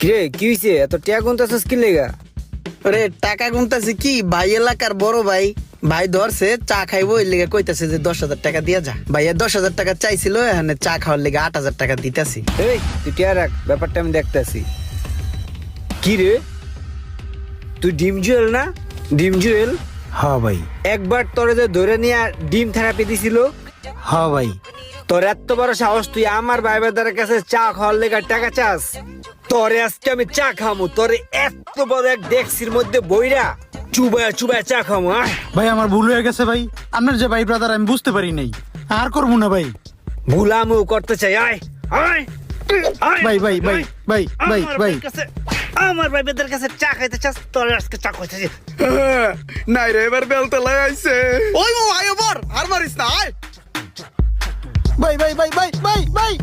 কিরে কি হইছে এত টিয়া গুনতাছস কি লেগা? আরে টাকা গুনতাছে কি ভাই, এলাকার বড় ভাই ভাই ধরছে চা খাইবো এর লেগে কইতাছে যে 10,000 টাকা দিয়া যা। ভাইয়া 10,000 টাকা চাইছিল, এখানে চা খাওয়ার লেগে 8,000 টাকা দিতাছি। এই তুই টিয়া রাখ, ব্যাপারটা আমি দেখতাছি। কি রে তুই ডিম জুয়েল না? ডিম জুয়েল? হ্যাঁ ভাই, একবার তোরে যে ধরে নিয়ে ডিম থেরাপি দিছিল, হ্যাঁ ভাই। তোর এত বড় সাহস তুই আমার ভাই বেদার কাছে চা খাওয়ার লেগে টাকা চাস? তোরে আজকে আমি চা খামু, তোরে এত বড় এক ডেক্সির মধ্যে বইরা চুবায়া চুবায়া চা খামু। ভাই আমার ভুল হয়ে গেছে ভাই, আপনার যে ভাই ব্রাদার আমি বুঝতে পারি নাই, আর করবো না ভাই। ভুলামু করতে চাই, আয় আয় আয়, ভাই ভাই ভাই ভাই ভাই আমার ভাই ভাইয়ের কাছে, আমার ভাই বেদার কাছে চা খাইতে চাস, তোরে আজকে চা খাইতে চাই। নাই রে, এবার বেলতে লাগাইছে। ওই ও আয় বর আর মারিস না, আয়। ভাই ভাই ভাই ভাই ভাই ভাই